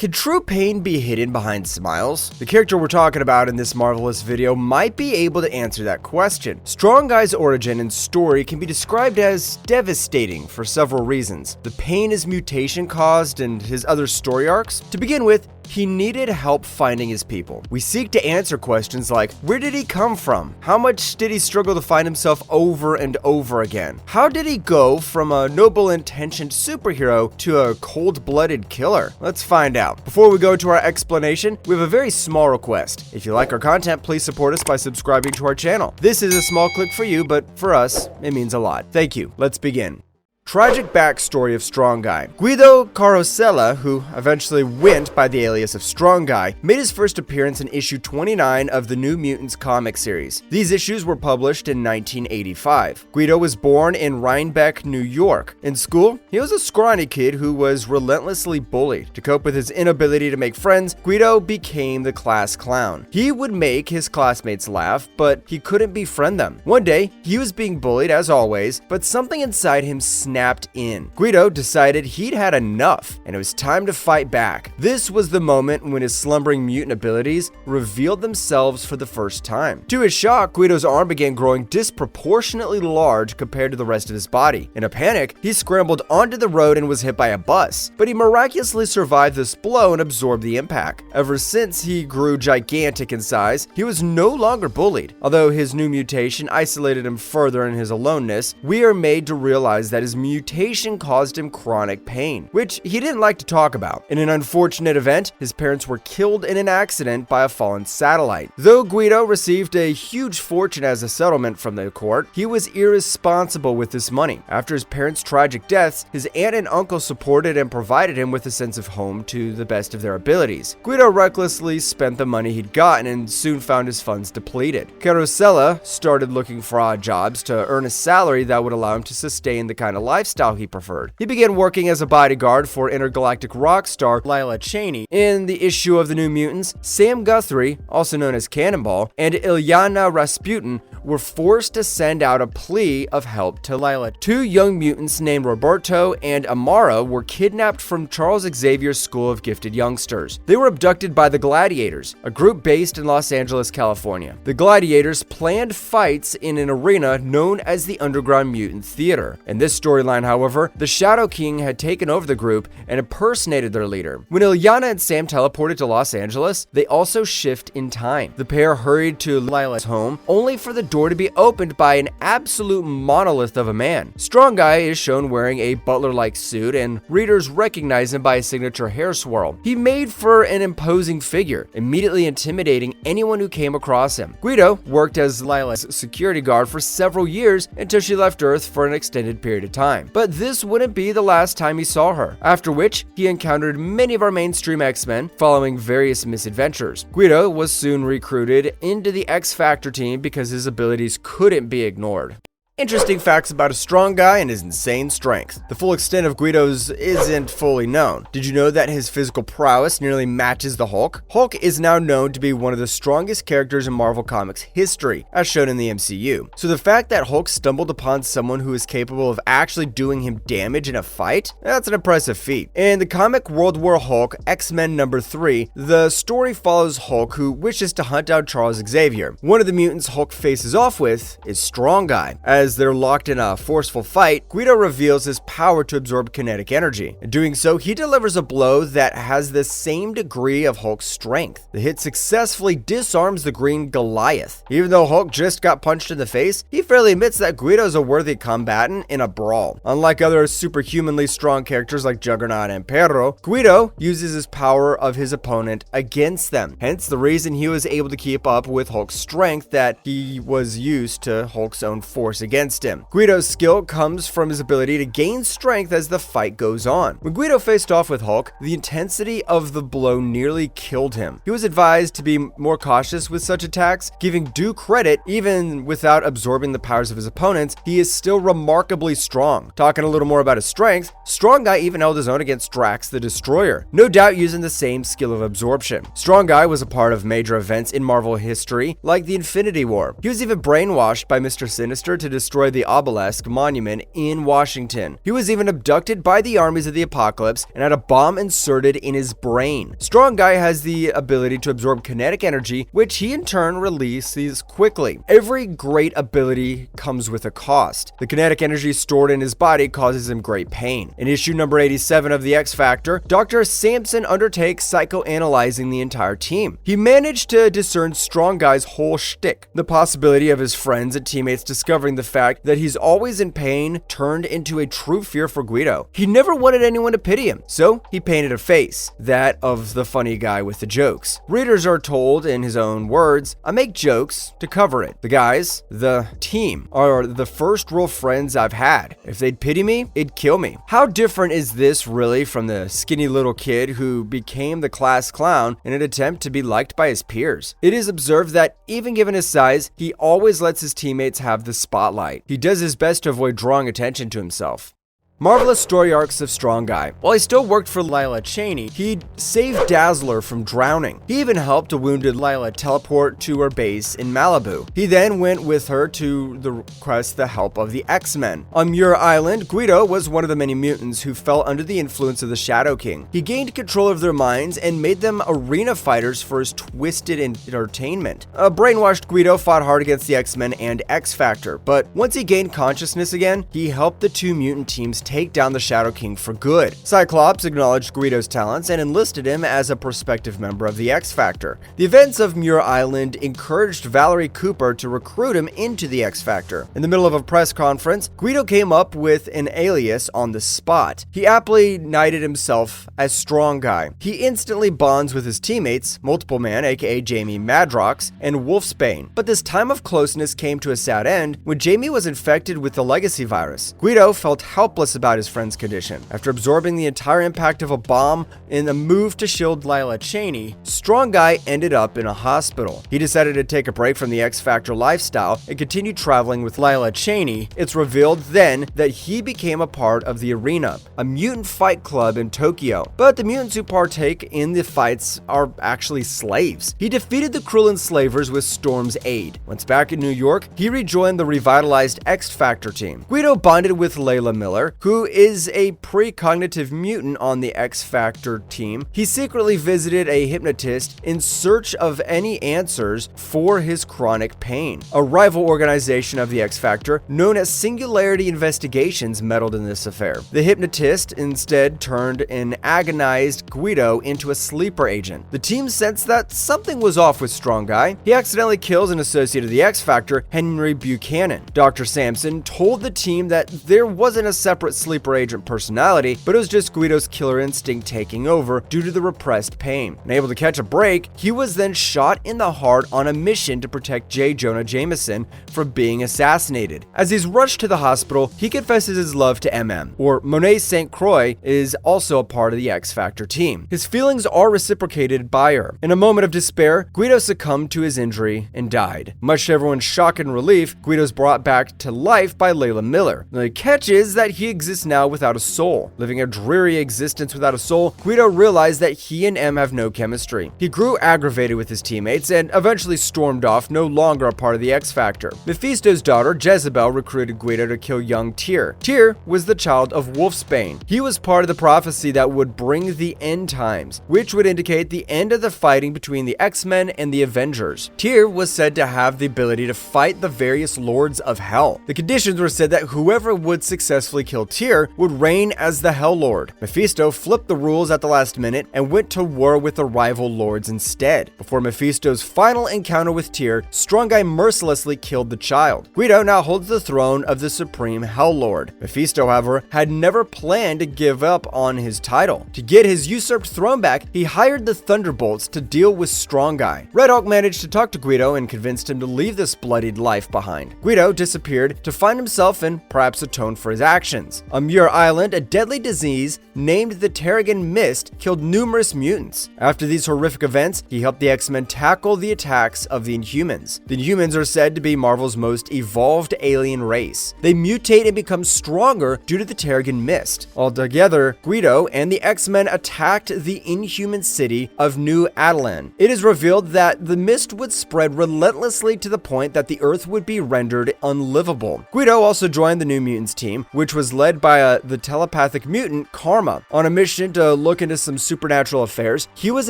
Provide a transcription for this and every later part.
Can true pain be hidden behind smiles? The character we're talking about in this marvelous video might be able to answer that question. Strong Guy's origin and story can be described as devastating for several reasons. The pain his mutation caused and his other story arcs. To begin with, he needed help finding his people. We seek to answer questions like, where did he come from? How much did he struggle to find himself over and over again? How did he go from a noble-intentioned superhero to a cold-blooded killer? Let's find out. Before we go to our explanation, we have a very small request. If you like our content, please support us by subscribing to our channel. This is a small click for you, but for us, it means a lot. Thank you. Let's begin. Tragic backstory of Strong Guy. Guido Carosella, who eventually went by the alias of Strong Guy, made his first appearance in issue 29 of the New Mutants comic series. These issues were published in 1985. Guido was born in Rhinebeck, New York. In school, he was a scrawny kid who was relentlessly bullied. To cope with his inability to make friends, Guido became the class clown. He would make his classmates laugh, but he couldn't befriend them. One day, he was being bullied as always, but something inside him snapped in. Guido decided he'd had enough and it was time to fight back. This was the moment when his slumbering mutant abilities revealed themselves for the first time. To his shock, Guido's arm began growing disproportionately large compared to the rest of his body. In a panic, he scrambled onto the road and was hit by a bus, but he miraculously survived this blow and absorbed the impact. Ever since he grew gigantic in size, he was no longer bullied. Although his new mutation isolated him further in his aloneness, we are made to realize that his mutation caused him chronic pain, which he didn't like to talk about. In an unfortunate event, his parents were killed in an accident by a fallen satellite. Though Guido received a huge fortune as a settlement from the court, he was irresponsible with this money. After his parents' tragic deaths, his aunt and uncle supported and provided him with a sense of home to the best of their abilities. Guido recklessly spent the money he'd gotten and soon found his funds depleted. Carosella started looking for odd jobs to earn a salary that would allow him to sustain the kind of lifestyle he preferred. He began working as a bodyguard for intergalactic rock star Lila Cheney. In the issue of the New Mutants, Sam Guthrie, also known as Cannonball, and Ilyana Rasputin were forced to send out a plea of help to Lila. Two young mutants named Roberto and Amara were kidnapped from Charles Xavier's School of Gifted Youngsters. They were abducted by the Gladiators, a group based in Los Angeles, California. The Gladiators planned fights in an arena known as the Underground Mutant Theater. In this storyline, however, the Shadow King had taken over the group and impersonated their leader. When Ilyana and Sam teleported to Los Angeles, they also shift in time. The pair hurried to Lila's home, only for the door to be opened by an absolute monolith of a man. Strong Guy is shown wearing a butler-like suit, and readers recognize him by his signature hair swirl. He made for an imposing figure, immediately intimidating anyone who came across him. Guido worked as Lila's security guard for several years until she left Earth for an extended period of time. But this wouldn't be the last time he saw her, after which he encountered many of our mainstream X-Men following various misadventures. Guido was soon recruited into the X-Factor team because his abilities couldn't be ignored. Interesting facts about a Strong Guy and his insane strength. The full extent of Guido's isn't fully known. Did you know that his physical prowess nearly matches the Hulk? Hulk is now known to be one of the strongest characters in Marvel Comics history, as shown in the MCU. So the fact that Hulk stumbled upon someone who is capable of actually doing him damage in a fight, that's an impressive feat. In the comic World War Hulk X-Men #3, the story follows Hulk, who wishes to hunt down Charles Xavier. One of the mutants Hulk faces off with is Strong Guy. As they're locked in a forceful fight, Guido reveals his power to absorb kinetic energy. In doing so, he delivers a blow that has the same degree of Hulk's strength. The hit successfully disarms the Green Goliath. Even though Hulk just got punched in the face, he fairly admits that Guido is a worthy combatant in a brawl. Unlike other superhumanly strong characters like Juggernaut and Perro, Guido uses his power of his opponent against them. Hence the reason he was able to keep up with Hulk's strength, that he was used to Hulk's own force against him. Guido's skill comes from his ability to gain strength as the fight goes on. When Guido faced off with Hulk, the intensity of the blow nearly killed him. He was advised to be more cautious with such attacks, giving due credit. Even without absorbing the powers of his opponents, he is still remarkably strong. Talking a little more about his strength, Strong Guy even held his own against Drax the Destroyer, no doubt using the same skill of absorption. Strong Guy was a part of major events in Marvel history, like the Infinity War. He was even brainwashed by Mr. Sinister to destroy the obelisk monument in Washington. He was even abducted by the armies of the apocalypse and had a bomb inserted in his brain. Strong Guy has the ability to absorb kinetic energy, which he in turn releases quickly. Every great ability comes with a cost. The kinetic energy stored in his body causes him great pain. In issue number 87 of The X Factor, Dr. Samson undertakes psychoanalyzing the entire team. He managed to discern Strong Guy's whole shtick. The possibility of his friends and teammates discovering the fact that he's always in pain turned into a true fear for Guido. He never wanted anyone to pity him, so he painted a face, that of the funny guy with the jokes. Readers are told, in his own words, "I make jokes to cover it. The guys, the team, are the first real friends I've had. If they'd pity me, it'd kill me." How different is this really from the skinny little kid who became the class clown in an attempt to be liked by his peers? It is observed that even given his size, he always lets his teammates have the spotlight. He does his best to avoid drawing attention to himself. Marvelous story arcs of Strong Guy. While he still worked for Lila Cheney, he saved Dazzler from drowning. He even helped a wounded Lila teleport to her base in Malibu. He then went with her to request the help of the X-Men. On Muir Island, Guido was one of the many mutants who fell under the influence of the Shadow King. He gained control of their minds and made them arena fighters for his twisted entertainment. A brainwashed Guido fought hard against the X-Men and X-Factor, but once he gained consciousness again, he helped the two mutant teams take down the Shadow King for good. Cyclops acknowledged Guido's talents and enlisted him as a prospective member of the X-Factor. The events of Muir Island encouraged Valerie Cooper to recruit him into the X-Factor. In the middle of a press conference, Guido came up with an alias on the spot. He aptly knighted himself as Strong Guy. He instantly bonds with his teammates, Multiple Man, aka Jamie Madrox, and Wolfsbane. But this time of closeness came to a sad end when Jamie was infected with the legacy virus. Guido felt helpless about his friend's condition. After absorbing the entire impact of a bomb in a move to shield Lila Cheney, Strong Guy ended up in a hospital. He decided to take a break from the X-Factor lifestyle and continue traveling with Lila Cheney. It's revealed then that he became a part of the Arena, a mutant fight club in Tokyo. But the mutants who partake in the fights are actually slaves. He defeated the cruel enslavers with Storm's aid. Once back in New York, he rejoined the revitalized X-Factor team. Guido bonded with Layla Miller, who is a precognitive mutant on the X-Factor team. He secretly visited a hypnotist in search of any answers for his chronic pain. A rival organization of the X-Factor, known as Singularity Investigations, meddled in this affair. The hypnotist instead turned an agonized Guido into a sleeper agent. The team sensed that something was off with Strong Guy. He accidentally kills an associate of the X-Factor, Henry Buchanan. Dr. Samson told the team that there wasn't a separate sleeper agent personality, but it was just Guido's killer instinct taking over due to the repressed pain. Unable to catch a break, he was then shot in the heart on a mission to protect J. Jonah Jameson from being assassinated. As he's rushed to the hospital, he confesses his love to MM, or Monet St. Croix is also a part of the X-Factor team. His feelings are reciprocated by her. In a moment of despair, Guido succumbed to his injury and died. Much to everyone's shock and relief, Guido's brought back to life by Layla Miller. The catch is that he exists now without a soul. Living a dreary existence without a soul, Guido realized that he and M have no chemistry. He grew aggravated with his teammates and eventually stormed off, no longer a part of the X-Factor. Mephisto's daughter, Jezebel, recruited Guido to kill young Tyr. Tyr was the child of Wolfsbane. He was part of the prophecy that would bring the end times, which would indicate the end of the fighting between the X-Men and the Avengers. Tyr was said to have the ability to fight the various lords of hell. The conditions were said that whoever would successfully kill Tyr would reign as the Hell Lord. Mephisto flipped the rules at the last minute and went to war with the rival lords instead. Before Mephisto's final encounter with Tyr, Strong Guy mercilessly killed the child. Guido now holds the throne of the Supreme Hell Lord. Mephisto, however, had never planned to give up on his title. To get his usurped throne back, he hired the Thunderbolts to deal with Strong Guy. Red Hulk managed to talk to Guido and convinced him to leave this bloodied life behind. Guido disappeared to find himself and perhaps atone for his actions. virus. On Muir Island, a deadly disease named the Terrigen Mist killed numerous mutants. After these horrific events, he helped the X-Men tackle the attacks of the Inhumans. The Inhumans are said to be Marvel's most evolved alien race. They mutate and become stronger due to the Terrigen Mist. Altogether, Guido and the X-Men attacked the Inhuman city of New Attilan. It is revealed that the mist would spread relentlessly to the point that the Earth would be rendered unlivable. Guido also joined the New Mutants team, which was led by the telepathic mutant Karma. On a mission to look into some supernatural affairs, he was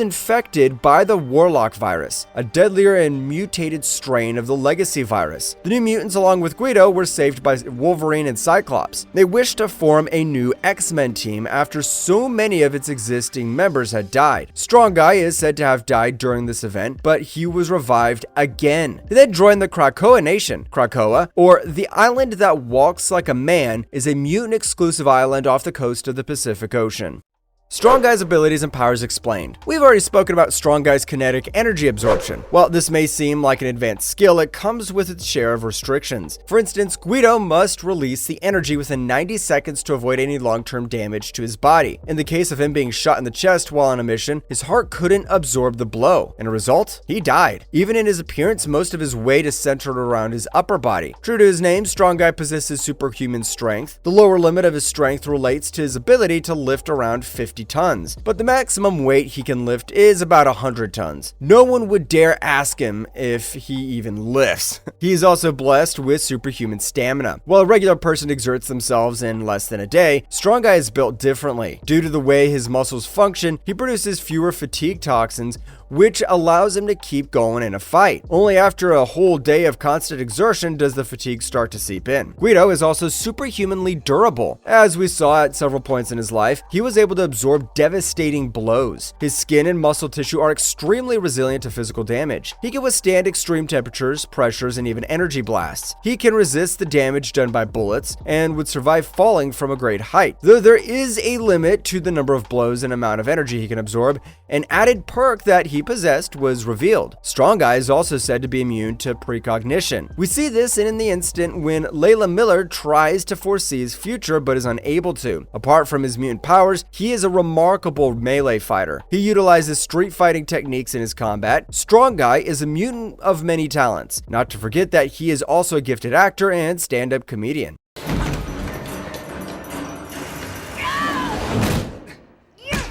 infected by the Warlock virus, a deadlier and mutated strain of the Legacy virus. The New Mutants, along with Guido, were saved by Wolverine and Cyclops. They wished to form a new X-Men team after so many of its existing members had died. Strong Guy is said to have died during this event, but he was revived again. He then joined the Krakoa Nation. Krakoa, or the island that walks like a man, is a mutant-exclusive island off the coast of the Pacific Ocean. Strong Guy's abilities and powers explained. We've already spoken about Strong Guy's kinetic energy absorption. While this may seem like an advanced skill, it comes with its share of restrictions. For instance, Guido must release the energy within 90 seconds to avoid any long-term damage to his body. In the case of him being shot in the chest while on a mission, his heart couldn't absorb the blow, and a result, he died. Even in his appearance, most of his weight is centered around his upper body. True to his name, Strong Guy possesses superhuman strength. The lower limit of his strength relates to his ability to lift around 50 tons, but the maximum weight he can lift is about 100 tons. No one would dare ask him if he even lifts. He is also blessed with superhuman stamina. While a regular person exerts themselves in less than a day, Strong Guy is built differently. Due to the way his muscles function, he produces fewer fatigue toxins, which allows him to keep going in a fight. Only after a whole day of constant exertion does the fatigue start to seep in. Guido is also superhumanly durable. As we saw at several points in his life, he was able to absorb devastating blows. His skin and muscle tissue are extremely resilient to physical damage. He can withstand extreme temperatures, pressures, and even energy blasts. He can resist the damage done by bullets and would survive falling from a great height. Though there is a limit to the number of blows and amount of energy he can absorb, an added perk that he possessed was revealed. Strong Guy is also said to be immune to precognition. We see this in the instant when Layla Miller tries to foresee his future but is unable to. Apart from his mutant powers, he is a remarkable melee fighter. He utilizes street fighting techniques in his combat. Strong Guy is a mutant of many talents. Not to forget that he is also a gifted actor and stand-up comedian.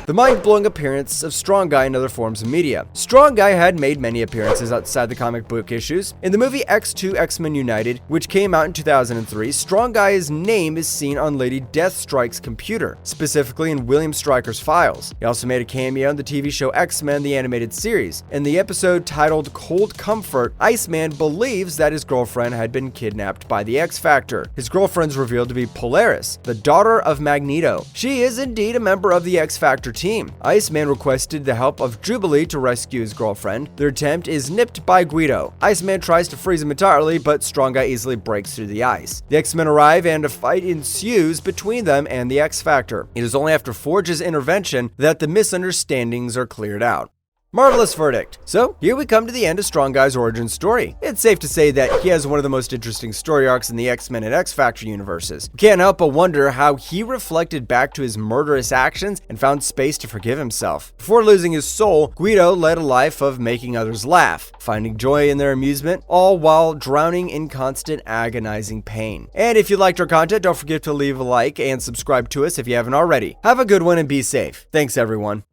The mind-blowing appearance of Strong Guy in other forms of media. Strong Guy had made many appearances outside the comic book issues. In the movie X2 X-Men United, which came out in 2003, Strong Guy's name is seen on Lady Deathstrike's computer, specifically in William Stryker's files. He also made a cameo in the TV show X-Men the Animated Series. In the episode titled Cold Comfort, Iceman believes that his girlfriend had been kidnapped by the X-Factor. His girlfriend's revealed to be Polaris, the daughter of Magneto. She is indeed a member of the X-Factor team. Iceman requested the help of Jubilee to rescue his girlfriend. Their attempt is nipped by Guido. Iceman tries to freeze him entirely, but Strong Guy easily breaks through the ice. The X-Men arrive and a fight ensues between them and the X-Factor. It is only after Forge's intervention that the misunderstandings are cleared out. Marvelous verdict. So, here we come to the end of Strong Guy's origin story. It's safe to say that he has one of the most interesting story arcs in the X-Men and X-Factor universes. We can't help but wonder how he reflected back to his murderous actions and found space to forgive himself. Before losing his soul, Guido led a life of making others laugh, finding joy in their amusement, all while drowning in constant agonizing pain. And if you liked our content, don't forget to leave a like and subscribe to us if you haven't already. Have a good one and be safe. Thanks, everyone.